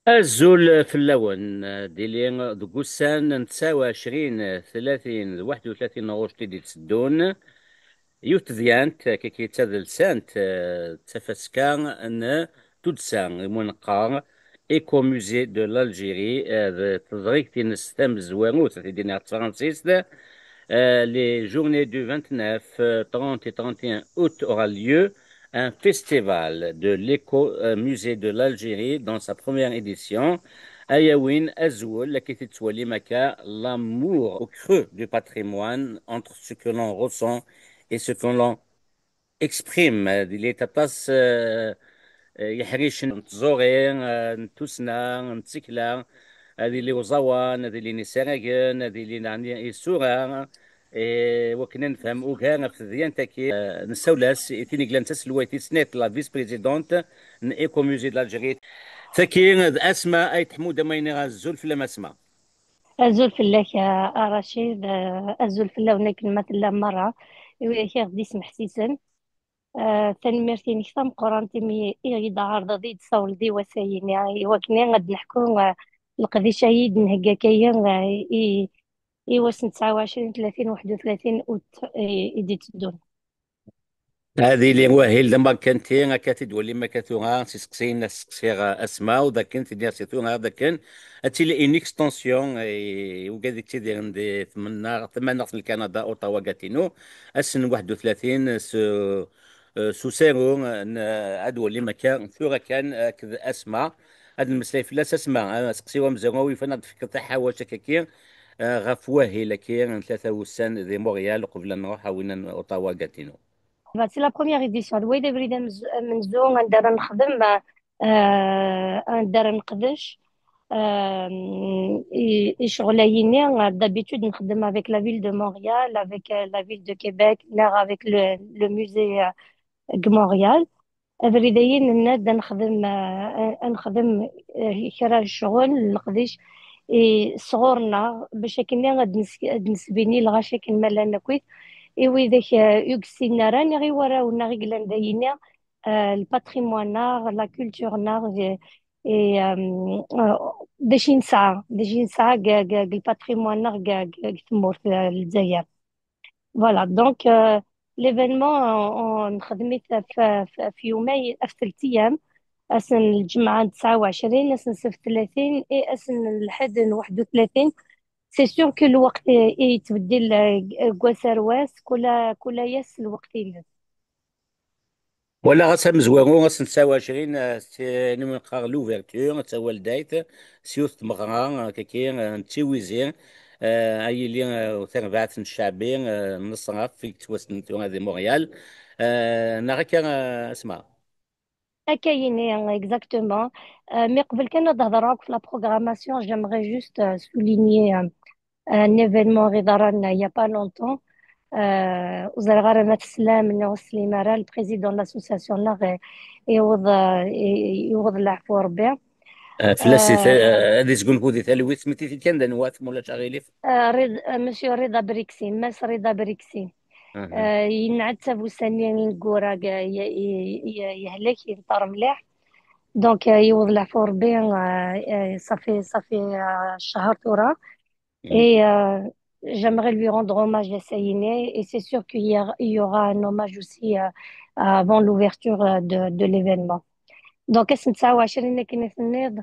الزول في اللون ديالي دوكوسان 29 30 31 غشت دي تسدون يوت ديانت كي تذل سانت تفسكا ان تودسان منقار ايكو موزي دو l'Algérie تضريك تنس تام زوانوت في دينا فرانسيس les journées du 29, 30 et 31 août aura lieu un festival de l'éco-musée de l'Algérie dans sa première édition. Ayawin Azoul, la Ketitouali Maka, l'amour au creux du patrimoine entre ce que l'on ressent et ce que l'on exprime. Il est à passe يحريش نتزورين نتوسنا نتسكلا هذه اللي وزوان هذه اللي نساراجن هذه اللي نعني السورة وكنا نفهم وكان في ذيان تاكي نساولاس تيني كلان تسلويتي سنيت لا فيس بريزيدونت ايكو ميوزي دالجيري تاكي اسماء اي تحمود ما ينغا الزول في لما اسماء أزول في الله يا رشيد، أزول في الله ونك المثل مرة وياك غدي سمح سيسن. تنمرتي نكتم قرانتي مي إيغيد عارضة دي تصول دي وساين يعني وكنا غد نحكو القضي شهيد نهجا كيان إي وسن 29 30 31 أوت إيدي تدون. هذه اللي واهل لما كنتي كتدولي ما كتوها سيسقسين سيغ اسماء وذا كنت ديال سيتوها هذا كان اتي لي ان اكستنسيون وكذلك تيدير عندي ثمانية في كندا اوتاوا كاتينو السن 31 سو سيرو ادولي ما كان ثورة كان كذا اسماء هاد المسائل لا اسماء سقسيوها مزوي فانا الفكر تاعها واش هكاكي غاف واهل كي ثلاثة وسان ذي مونريال قبل أن نروح وين اوتاوا كاتينو. سي لا بروميير إديسيون الويدة بريدة منزون ندير نخدم، ندير نقدش. شغلايني d'habitude نخدم avec la ville de Montréal, avec la ville de Québec, là avec le musée de Montréal. أبريدين الناس نخدم كرا الشغل نقديش صغورنا باش كنا غاد نسبيني لغاشي كنما لنا كويس. إيوي ذاك يوكسينا راني غي وراونا غي قلان داينا الباتريموان ناغ لا كولتور ناغ اي داش ينسعى كاع الباتريموان ناغ كاع تمور في الجزائر. فوالا دونك ليفينمون نخدميت في يومين في 3 ايام. اسن الجمعة 29، اسن السبت 30، اي اسن الحد 31. سي سور كو الوقت يتبدل، كواسرواس كل ياس الوقت يلف. ولا غاسا مزوارو غاس 29 من قار لوفرتور تسوى الدايت سيوت مغرا كاكي نتيويزي اي اللي تربعت الشعبي نصرف في توسنتو هذه مونريال نغاك اسمع. كاين اكزاكتومون. مي قبل كان نهضر في لا بروغراماسيون جيمغي جوست سولينيي ان ايفينمون غي دارنا يا با لونتون. وزير غارمة السلام نو سليمارا البريزيدون لاسوسياسيون لا يوض العفو ربي. فلاسي هذه تقول كودي ثالوي سميتي كان دنوات مولا شغيلي. مسيو رضا بريكسي، ماس رضا بريكسي. ينعد تافوساني نقورا يهلك يفطر مليح. دونك يوض العفو ربي. صافي شهر تورا. Et j'aimerais lui rendre hommage à Saïné. Et c'est sûr qu'il y aura un hommage aussi avant l'ouverture de l'événement. Donc, اسم 29 كنا في النيض.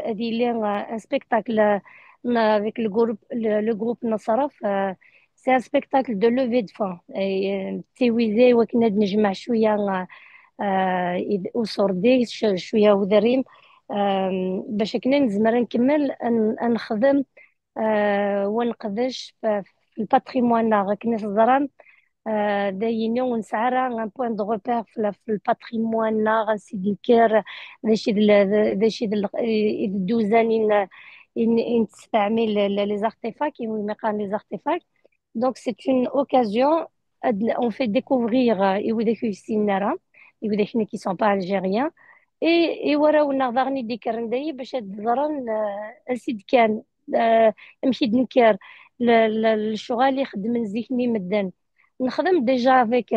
هذه لي un spectacle avec le groupe نصرف. C'est un spectacle de levée de fonds. تيويزي وكنا نجمع شوية وصردي شوية وذريم باش كنا نزمر نكمل نخدم ونقدش في الباتريموان ناغ كنيس الزران. دايني ونسعى ان بوين دو روبير في الباتريموان ناغ سيد الكير داشي الدوزان إن تستعمل لي زارتيفاك يمقان لي زارتيفاك. دونك سي اون اوكازيون on fait découvrir يوديك يسينارا يوديك qui sont pas algériens. اي وراونا ضغني ديك الرنداي باش تزرن السيد كان نمشي نكر للشغل اللي خدم زيكني مدن نخدم ديجا avec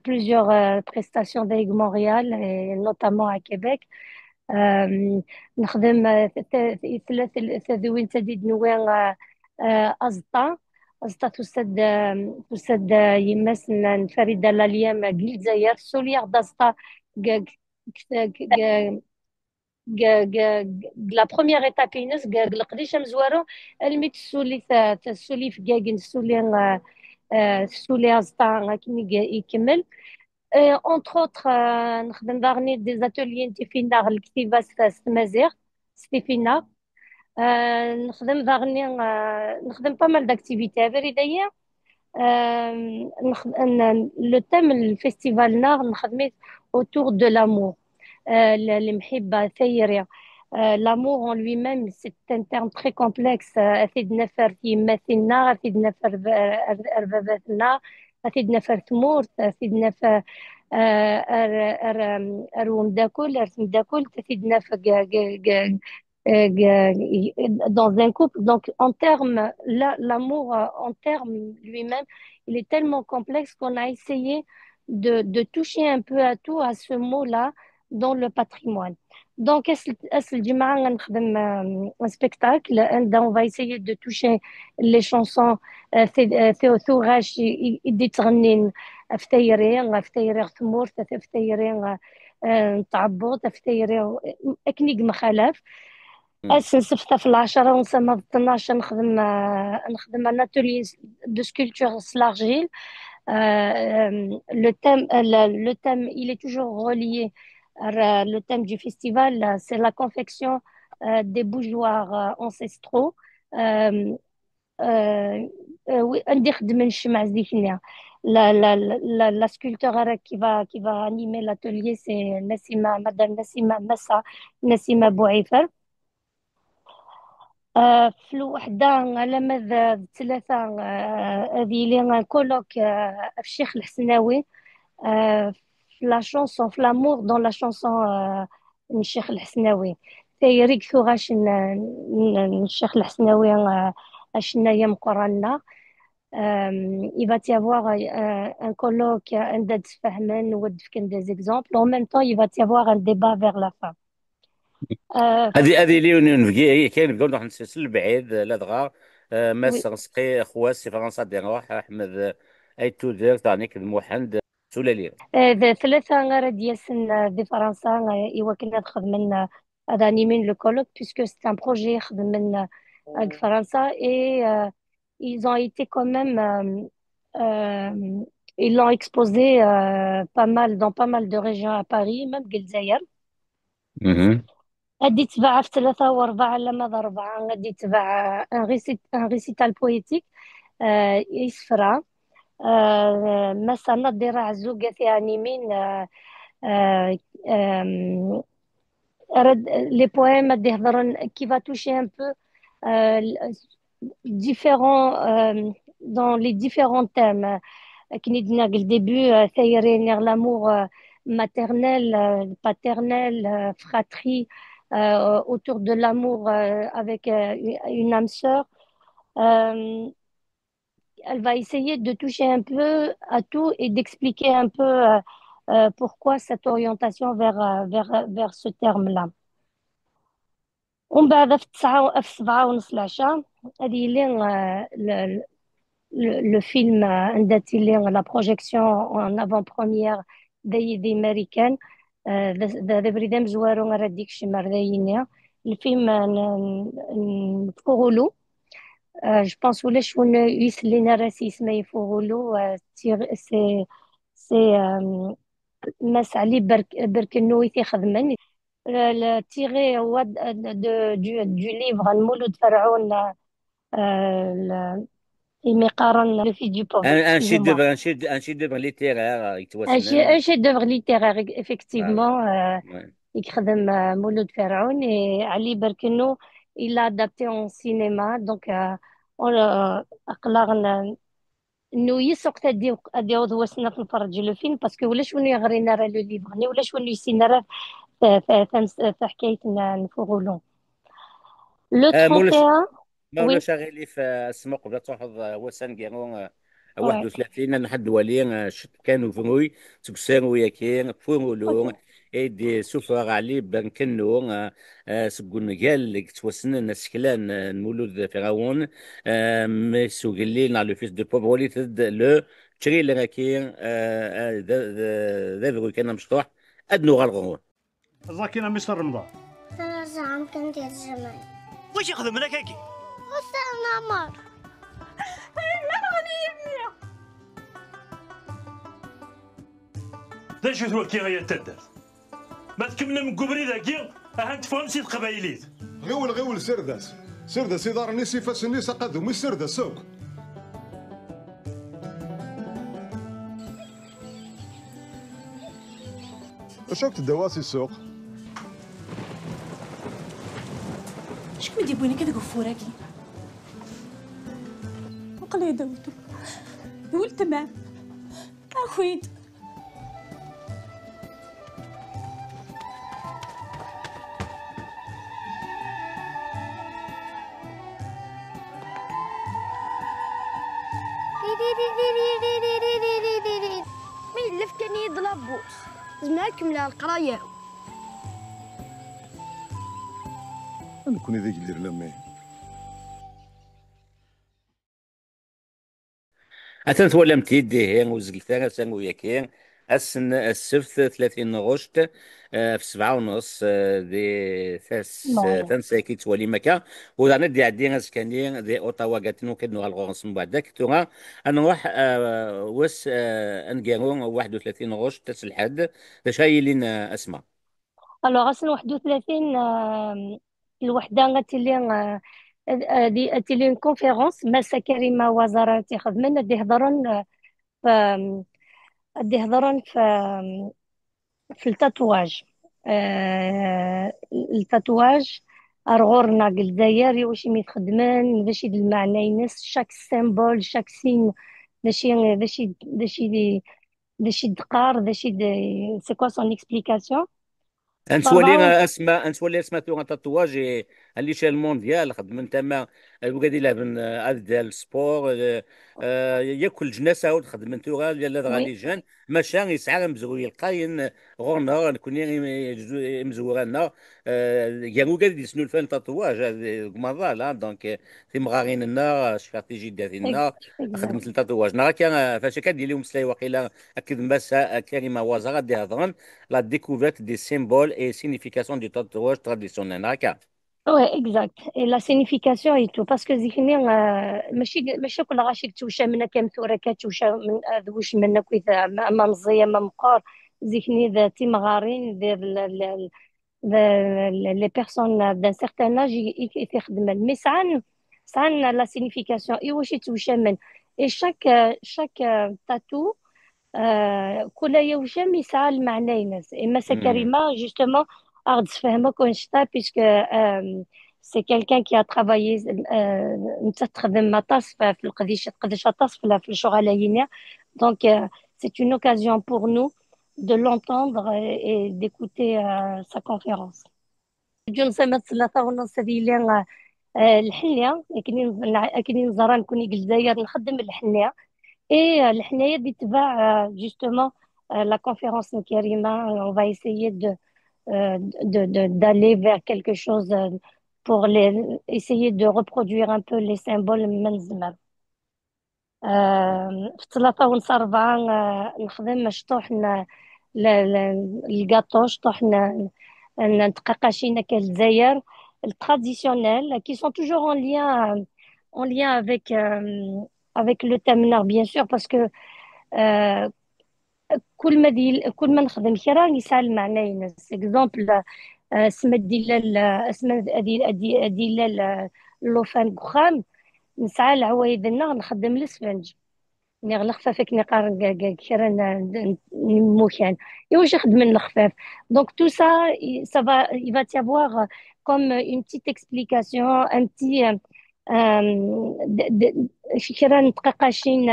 plusieurs prestations avec Montréal et notamment à Québec. آم، نخدم ثلاث تديد نوان أزطا. أزطا تسد يماس فريدة لاليام قيل زيار سوليغ دازطا. لا بروميير ايتاب ينس قلقديش مزوارو المي تسولي في كاكن سولي أزطا كيما يكمل. اونتر اوتر نخدم داغني دي زاتوليي نتي فينا الكتيبه ستمازيغ ستيفينا. نخدم داغني نخدم با مال داكتيفيتي افري دايا. لو تيم الفيستيفال نخدمي autour de l'amour. المحبة ثيري. l'amour en lui-même c'est un terme très complexe. أثيد نفر في يماثلنا، أثيد نفر رباباتنا، أثيد نفر ثمور، أثيد نفر أروم داكل أرسم داكل، أثيد نفر dans un couple. Donc, en termes, l'amour en termes lui-même, il est tellement complexe qu'on a essayé de toucher un peu à tout à ce mot-là dans le patrimoine. Donc, un spectacle, on va essayer de toucher les chansons ثوغاش يدي تغنين فتيري ثمور فتيري تعبط فتيري أكنيق مخالف. نسفتها في العشرة ونسمى في 12 نخدم ان اتولي دو سكولpture سلارجيل. le thème il est toujours relié. Le thème du festival c'est la confection des bougeoirs ancestraux. oui, عندي خدمة الشمع زيكنا. La sculpteur qui va animer l'atelier c'est Madame Nassima Massa Nassima Bouaifar. في الوحدة على مدى ثلاثة هذه لي كولوك في الشيخ الحسناوي. في لا شونسون في لامور دون لا شونسون الشيخ الحسناوي. تيريك ثوغاش الشيخ الحسناوي اشنايا مقرانا. il va y avoir un colloque عند تفهمن ود كان des exemples en même temps il va y avoir un débat vers la fin. هذه ليون في كاين بقول نروح نسلسل بعيد لا دغا oui. ماس غسقي خواس في فرنسا دي نروح احمد اي تو دير تاع الموحند سلالي. ثلاثة غير ديالسن دي فرنسا إوا كنا خدمنا هذا من لو كولوك puisque c'est un projet يخدم من فرنسا et ils ont été quand même ils l'ont exposé pas mal dans pas mal de régions à Paris même الجزائر. اها. غادي تباع في ثلاثة وأربعة لا ماذا أربعة غادي تباع ان ريسيتال بويتيك يسفرا. مثلا الذراع الزوجة يعني من les poèmes qui va toucher un peu différents dans les différents thèmes. كي ندنا le début ثيرين l'amour maternel, paternel, fratrie, autour de l'amour avec une âme sœur. Euh, Elle va essayer de toucher un peu à tout et d'expliquer un peu pourquoi cette orientation vers ce terme-là. ومن بعد في التسعة في السبعة ونص العشاء هذه اللي le film عندها تيلي la projection en avant-première دي امريكان. ذا بريدام زوارو راه ديك شي مرضيين الفيلم نفوغولو. جو بونس ولا شون يسلينا راسي اسمه يفوغولو. سي ماس علي بركنوي تيخدمن. tiré du livre المولود فرعون. يقارن le fils du pauvre, ان شي excusez-moi. دوفر ان شي دوفر ليتيرير Un يتوسنن. chef-d'œuvre littéraire, فوالا. effectivement. Ouais. يخدم مولود فرعون et علي بركنو il l'a adapté en cinéma. Donc أقلغنا إنه يسوق تدي وسنا نتفرج لو فيلم باسكو ولا شونو يغرينا راه لو ليفر ولا شونو يسينا راه في حكاية نفوغولو لو مولش 31. ما ولا Oui, شاغلي في السماء قبل تاخذ وسان كيرو ouais, 31 نحد ولي كانوا فروي تكسروا ياكين فورولو ok. ايدي سفر علي بن كنو سبقون قال توسنن سكلان المولود فرعون ميسو قلي نالو فيس دو بوبولي تد لو تشري لغاكي ذا كان مشطوح ادنو غالغون الراكينا مستر رمضان. ثلاثة عام كنت الزمان. واش يخدم لك هاكي؟ وصلنا مر. لا شو ثوال كي غاية تدر ما تكمل من قبري ذاكي أهان تفهم سيد قبايليت غول سرداس سرداس إدار نسي فاس الناس قادو مش سرداس سوق. شوك تدواسي السوق. شكون اللي يبغيني كذا قفوراكي وقال لي داوتو ولد تمام اخويد مين اللي فكني يضربوش زمالكم لا القرايه نكون ذيك اللي لمي. أتنت ولا متيدي هي وزقلتها سانو ياكي السن السبت 30 غشت في 7:30 دي ثانساكي تولي مكا وذا ندي عدينا سكانين دي اوتاوا قاتنو كدنو غالغونس من بعد ذاك تورا نروح وس انقيرون 31 غشت تسلحد باش هاي لينا اسمع. الوغ اصلا 31 الوحده غتلي كونفيرونس ماسا كريمه وزاره تخدمن دي هضرون في التاتواج. التاتواج أرغورنا الجزائر واش يخدمن باش المعنى ينس شاك سيمبول شاك سين باش يدقار سي كوا سون اكسبليكاسيون. انت ولي اسماء انت ولي اسماء تو تاتواج اللي شال المونديال خدم تما وقاعد يلعب ديال السبور ياكل جناسه وخدم تو يلا غالي وي جان ماشا يسعى مزوي القاين غورنا نكون مزورانا كانوا قاعد يسنو الفن تاتواج مازال دونك في مغارين لنا استراتيجي ديالنا خدمت اكزاكت. التاتواج نرا كان فاش كدير لهم سلاي وقيلا اكيد مسا كريمه وزاره دي هضرن la découverte des symboles et significations du tatouage traditionnel. D'accord. Ouais, exact. Et la signification et tout. Parce que ذيكني ماشي كل غاشي توشا منا كمثورة كتوشا من ذوش منا كويثا ما مزية ما مقار ذيكني ذا تيمغارين les personnes d'un certain âge يخدمن مي سعان لا signification اي واش توشا من et chaque tatou كل يوجم يسعى المعنى ينس إما كريمة justement أغد فهمك ونشتا puisque سي quelqu'un qui a travaillé نتا تخدم مطاس في القديش قداش طاس في الشغل donc c'est une occasion pour nous de l'entendre et d'écouter sa conférence. جون سمت 3:30 ديال الحنية كني نزران كوني الجزائر نخدم الحنية. Et الحناية دي تبع justement la conférence Karima, on va essayer d'aller vers quelque chose pour essayer de reproduire un peu les symboles من زمان. في 3:04 نخدم شطوح الكاطو شطوح نتقاقاشينا كالجزائر traditionnels qui sont toujours en lien avec le thème bien sûr parce que آه، كل ما نخدم كرا يسعى المعنى ينس اكزومبل اسم ديال اسم ديال اللوفان كخام نسعى العوايدنا نخدم الاسفنج نغلق خفافك نقار كرا نموكان يواش يخدم الخفاف دونك تو سا ça va il va y avoir comme une petite explication un petit كرا نتقاقاشين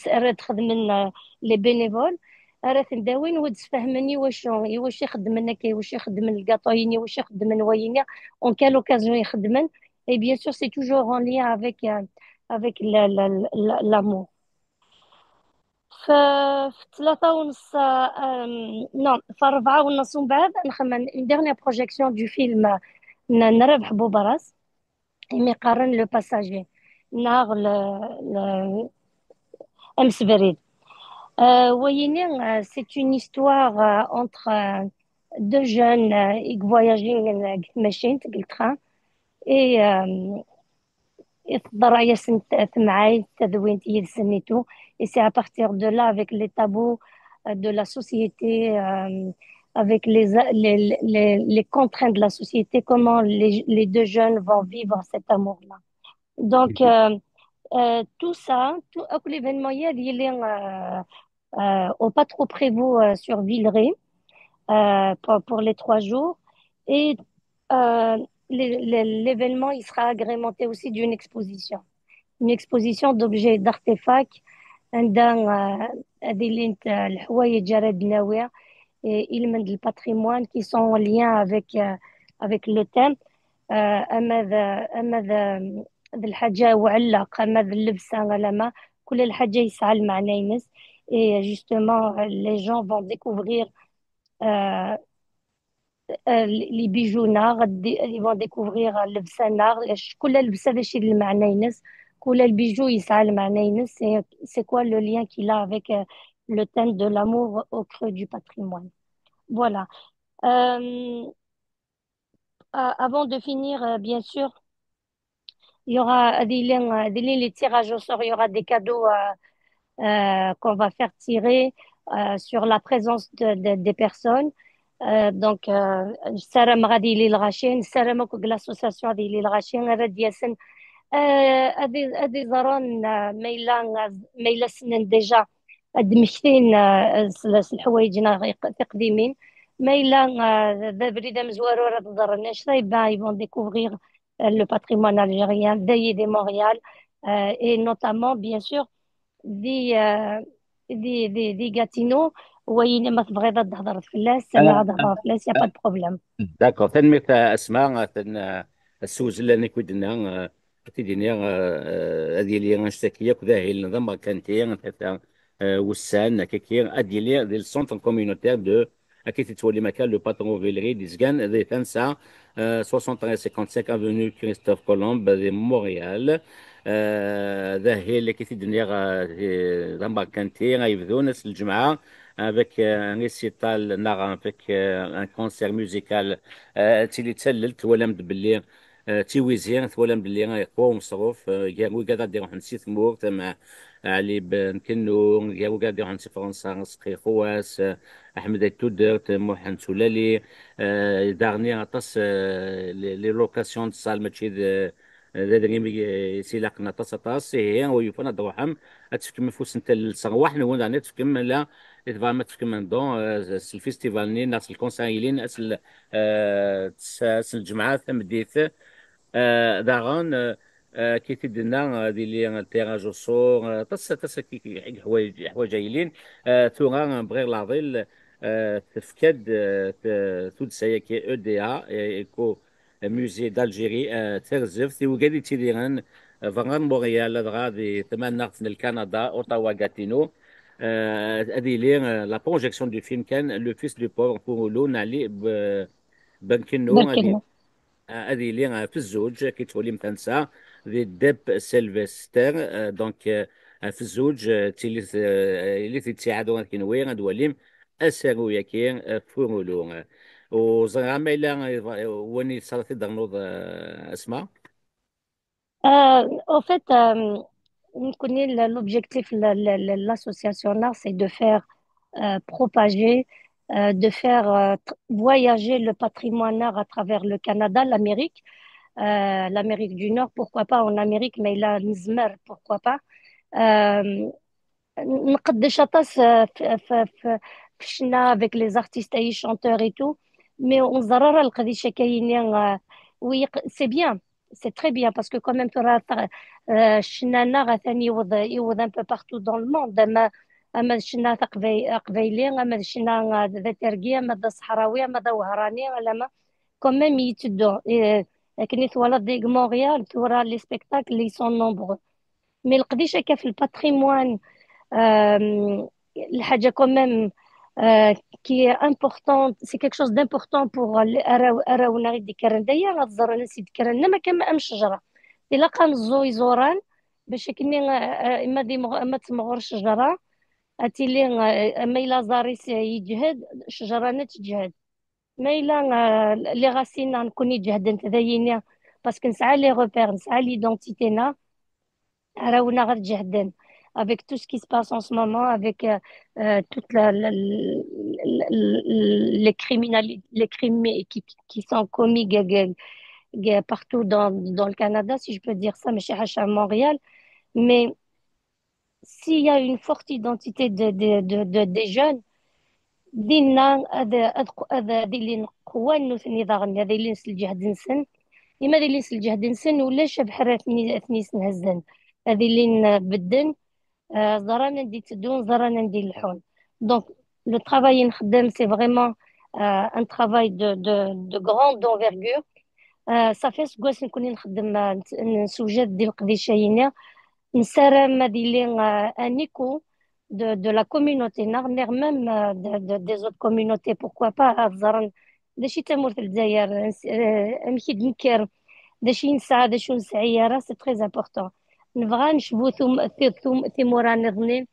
راد خدمنا لي بينيفول راه نداوين ود فهمني واش يخدم كي واش يخدم الكاطويني واش يخدم ويني اون كال اوكازيون يخدمن et bien sûr c'est toujours en lien avec l'amour. في 3:30 نو في 4:30 ومن بعد نخمم ديرنيير بروجيكسيون دو فيلم نربح بوبراس مي قارن لو باساجي نهار امس بريد ويني سي اون هيستوار انتر دو جون يك فواياجين ماشين تاع التران اي يتضرع ياسن معاي تدوين يدسنيتو et c'est à partir de là avec les tabous de la société avec les contraintes de la société comment les deux jeunes vont vivre cet amour-là donc tout ça tout l'événement il est au pas trop prévu sur Villeray pour les 3 jours et euh, l'événement il sera agrémenté aussi d'une exposition une exposition d'objets d'artefacts عندها هذه اللي الحوايج جرادناوية éléments du patrimoine qui sont en lien avec le thème أما ذا الحاجة وعلق أما ذا اللبسة ولا ما كل الحاجة يسعى المعنى ينس et justement les gens vont découvrir les bijoux ils vont découvrir اللبسة كل اللبسة باش المعنى ينس كل البيجو يسعى المعنى ينس c'est quoi le lien qu'il a avec le thème de l'amour au creux du patrimoine voilà avant de finir bien sûr il y aura les tirages au sort il y aura des cadeaux qu'on va faire tirer sur la présence des personnes donc نسالم غادي لي الغاشين نسالمك l'association ديال لي الغاشين راه ياسن هذه زران ميلا سنين ديجا هاد مشتين الحوايجنا تقديمين ميلا ذا بريده مزوارو راه تضرناش طيب ils vont découvrir le patrimoine algérien de Montréal et notamment bien sûr دي غاتينو وين ما تبغي تهضر فلاس انا غنهضر فلاس يا با بروبليم داكور تنمية اسماء السوز اللي انا كودنا تيديني هذه اللي غنشتكي كذا هي النظام كانتي حتى وسان كيكي هذه اللي ديال السونتر كوميونيتير دو كي تتولي مكان لو باترون فيلري دي زكان دي تنسا 63 افونيو كريستوف كولومب دي مونريال ذا هي اللي كيتدني زعما كانتي غيبداو ناس الجمعه avec un récital نغم avec un concert musical تيلي تسللت ولا مدبلي تيويزيان ولا مدبلي يقوى مصروف كاعو قاعد ديرو نسيت مور مع علي بن كنو كاعو قاعد ديرو نسي فرنسا نسقي خواس احمد التودرت محمد سلالي دارني عطس لي لوكاسيون صال ماشي ذا دريمي سيلاقنا طاس هي ويفنا دروحم اتفكم فوس انت الصغواح نو داني تفكم لا فما تفكم من دون الفيستيفال ني ناس الكونسايلين اسل الجمعة ثمديث داغان كي تدنا دي لي تيراج صور تس كي حوايج جايلين ثورا بغير لاضيل تفكد تودسايا كي او دي ا كو musée d'Algérie ترزف ثي وقادي تيديران فغان مونريال غادي ثمان في الكندا اوتاوا غاتينو هذه لي لا بروجيكسيون دو فيلم كان لو فيس دو بور نقولوا نعلي بنكنو بركلو هذه لي في الزوج كي تولي مثلا ذي ديب سيلفستر دونك في الزوج تيلي اللي تيتساعدوا كنوي غدوليم اسرو ياكي فورولو وزعما الا وني صارت دغنوض اسماء au fait l'objectif de l'association là c'est de faire propager de faire voyager le patrimoine art à travers le Canada l'Amérique l'Amérique du Nord pourquoi pas en Amérique mais là Nizmer pourquoi pas نقدش اطاس في الشنا avec les artistes اي chanteurs et tout mais on ضرر القديشه كاينين وي سي بيان سي تري بيان باسكو كوميم ترى الشنانه غثاني يوض ان بو بارتو دون الموند اما الشنا قبيلي اما الشنا ذا ترقيه اما ذا صحراوي اما ذا وهراني ولا ما كوميم يتدو لكن ثوالا ديك مونريال تورا لي سبيكتاكل لي سون نومبرو مي القديشه كيف الباتريموان الحاجة quand même qui est importante, c'est quelque chose d'important pour أراونا غير ديكرندية غتزور الناس يذكرنا ما كان أم شجرة إلا قام الزوي زوران باش كني ما تمغور الشجرة أتيلي أما إلا زاريس يجهد الشجرة تجهد ما إلا لي غاسينا نكون يجهد انت ذايني باسكو نسعى لي غوبير نسعى ليدونتيتينا راونا غير جهدن avec tout ce qui se passe en ce moment, avec toutes les les crimes qui sont commis partout dans le Canada, si je peux dire ça, mais chez à Montréal. Mais s'il y a une forte identité des jeunes, دينا هذا اللي نقوى نوثني ضاغني هذا اللي نسل جهد نسن لماذا اللي نسل جهد نسن ولا شبح راتني ثني هزن هذه اللي نبدن زرانا ندي تدون زرانا ندي الحون دونك لو travail نخدم سي فريمون ان travail de grande envergure ça fait سكواس نكون نخدم نسوجات ديال القديشاينه نسرم هذه اللي ان écho de la communauté نغنر même des autres communautés pourquoi pas زرن داشي تمور في الجزائر نمشي نكر داشي نسعى داشي نسعي راه سي تري امبورطون نبغى نشبو ثمورا نظنين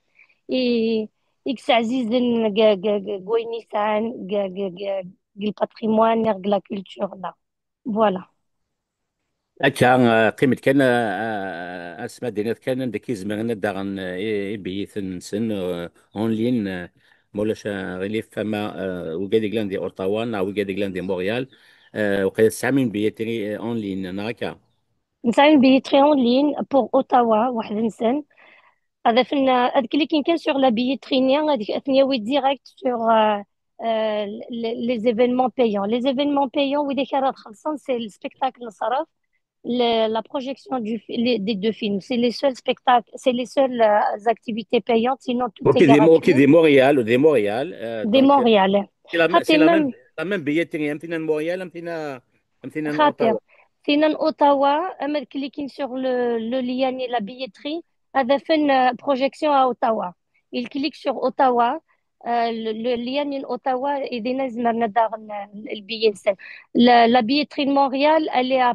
إكس عزيزن قويني سعان الباتريموان لا كولتور لا فوالا أكا قيمة كان أسماء دينات كان داكي زمان داغن بيث نسن أون لين مولاش غليف فما وقادي كلان دي أوتاوا وقادي كلان دي مونريال وقيل 9 بيتري أون لين ناكا نسعين بيتري أون لين بور أوتاوا واحد نسن هذا فين هذاك اللي كان سور لا بيترينيا هذيك اثنياوي ديريكت سور لي زيفينمون بايون لي زيفينمون بايون وذاك راه خلصان سي السبيكتاكل صرف la projection des deux films. C'est les seuls spectacles, c'est les seules activités payantes, sinon tout est gratuit. Ok, des Montréal. Des Montréal. C'est la même billetterie. Amtina Montréal, Amtina Ottawa. Amtina Ottawa, أما cliquez sur le lien et la billetterie, هذا فين projection à Ottawa. Il clique sur Ottawa. Le lien in Ottawa et des nazmarna dar le billet. La billetterie de Montréal, elle est à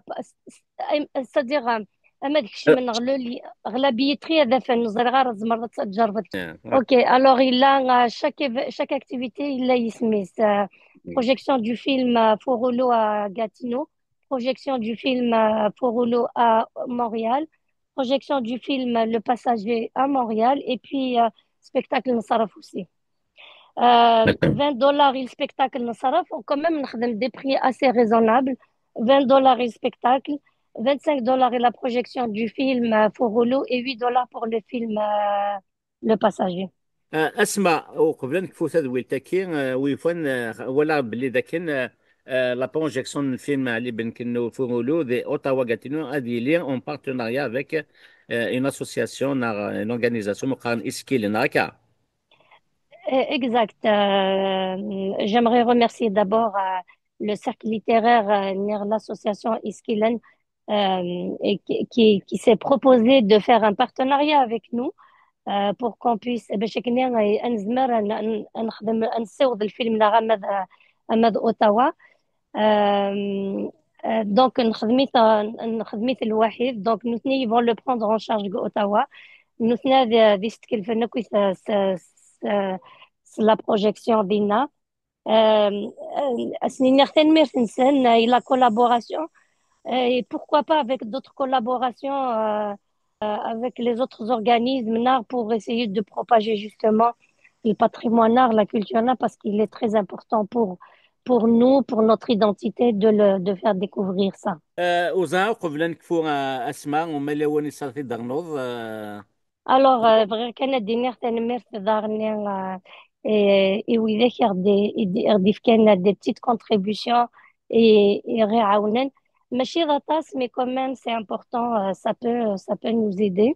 c'est-à-dire أما داكشي من la billetterie هذا فين نزرغار زمرة تجربت. OK, alors il a chaque activité il a يسمي projection du film Forolo à Gatineau, projection du film Forolo à Montréal, projection du film Le Passager à Montréal et puis spectacle نصرف aussi. $20 le spectacle نصرف quand même نخدم des prix assez raisonnables. $20 le spectacle, $25 la projection du film Forolo et $8 pour le film Le Passager. اسمع وقبل نكفوت هذا ويلتاكين ويفن ولا بلي ذاكن لا بروجيكسيون الفيلم اللي بنكنو فورولو دي اوتاوا غاتينو هذه لي اون بارتناريا افيك اون اسوسياسيون اون اورغانيزاسيون مقارن اسكيل هكا. Exact. J'aimerais remercier d'abord le cercle littéraire, l'association Iskilen, qui s'est proposé de faire un partenariat avec nous pour qu'on puisse باش كنا نزمر نخدم نصوض الفيلم نغمد اوتاوا دونك نخدميت الواحد دونك نثني يفون لو بروندر ان شارج اوتاوا نثنى دي ستكلفنا كويس la projection d'INA. Et la collaboration, et pourquoi pas avec d'autres collaborations avec les autres organismes pour essayer de propager justement le patrimoine art, la culture art, parce qu'il est très important pour nous, pour notre identité, de faire découvrir ça. Alors, vraiment, كان دينير تنمر في دارنا وإذا يردف كان des petites contributions يعاونن ماشي غطاس mais quand même c'est important ça peut nous aider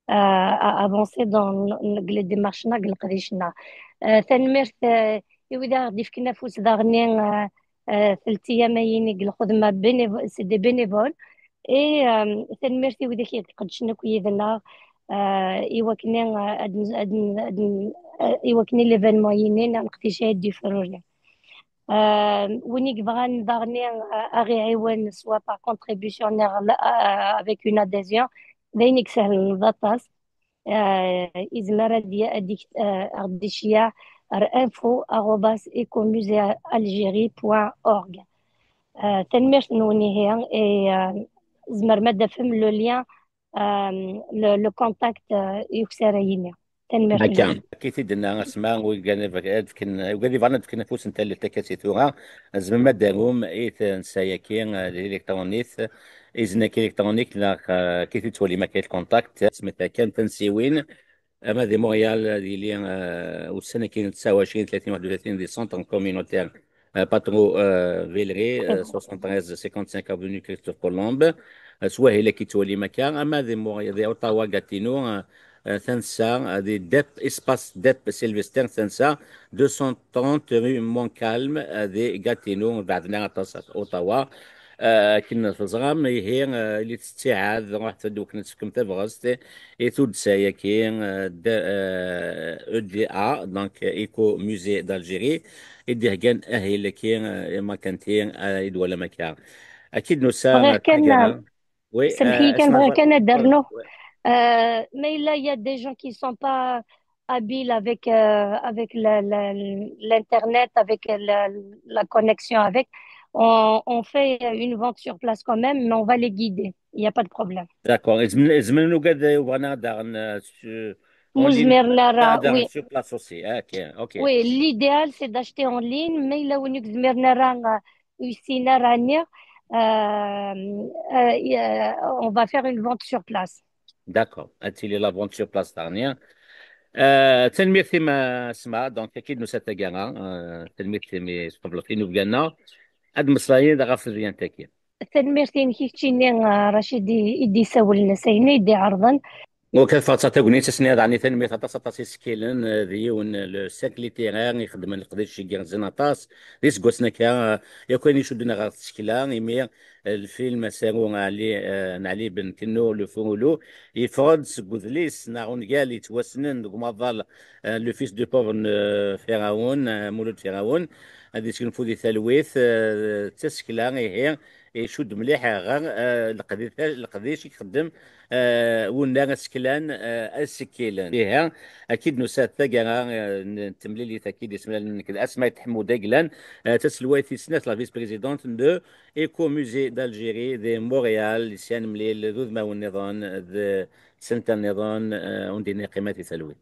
à avancer dans les démarches نقل قريشنا تنمر وإذا يردف كنا فوس دارنا 3 أيام ينقل خدمة c'est des bénévoles et تنمر وإذا يقدشنا كويدنا إيوكني إيوكني ليفينمون ينين نقتي دي فروجي وينيك بغان داغني أغي عيون سوا باغ كونتريبيسيون افيك اون اديزيون داينيك سهل نضطاس إزمارة ديك أردشيا info@ecomusée-algérie.org تنميرت نوني هي زمر مادة فهم لو ليان لو كونتاكت يكسر تنميرت هكا كيف دنا اسماء وقال فانا فكنا فوس انت اللي تكاسي ثوها زعما ما داروم ايث نسايكي الالكترونيث اذن الكترونيك لا كيف تولي ماكيت كونتاكت سميتها كان تنسيوين اما دي مونريال دي لي والسنه كاين 29 30 31 دي سونتر كومينوتير باترو فيلري 73 55 افوني كريستوف كولومب سوا هي اللي كيتولي مكان اما دي مونريال دي اوتاوا غاتينو ثانسا دي ديب اسباس ديب سيلفستر ثانسا 230 رue مونكالم دي غاتينو بعدنا تصل اوتاوا كنا في الزغام هي اللي تستيعاد رحت دوك نتسكم تبغست ايتود سايا كاين او دي ا دونك ايكو موزي دالجيري يديه كان اهل كاين مكانتين يدولا مكان اكيد بغير نسا كان تاقرا وي سمحي كان اسمع بغير كان تفضل درنو mais là, il y a des gens qui sont pas habiles avec, avec l'Internet, avec la connexion avec. On fait une vente sur place quand même, mais on va les guider. Il n'y a pas de problème. داكور زمن وقاد وبغينا داغن اون لين Mouzmer Nara, داغن oui. سو بلاص اوسي اوكي اوكي Oui, l'idéal, c'est d'acheter en ligne, mais là où nous Nara, ici, Narania, on va faire une vente sur place. داكور هاتي لي لافونت سو بلاص تاغنيا تنمير ما سمع دونك اكيد نسا تاقرا تنمير مي قبل فين وبقالنا هاد مصرايين دا غاف ديال تاكي تنميرتين كيتشيني رشيد يدي ساول النسايني يدي عرضا وكان فاتا تاغني تسنيا دعني تنمير تاتا ساتا سكيلن ديون الساك ليتيرير يخدم القديش شي زناطاس ديس كوسنا كا يكون يشدنا غا التشكيله يمير الفيلم سارو علي نعلي بن كنو لو فولو يفرض سكوذليس نارون قال يتوسنن مظل لو فيس دو بوفر فرعون مولود فرعون هذه تكون فودي ثلويث تسكيله هي يشد مليح غير القديش يخدم ونا سكلان السكيلان فيها اكيد نسات ثقا تمليلي اكيد اسمها كذا اسماء تحمو داقلان تسلويتي سنه لا فيس بريزيدونت دو ايكو موزي دالجيري دي موريال لسان مليل ذو ما والنظام سنت النظام ونديني قيمتي ثلوي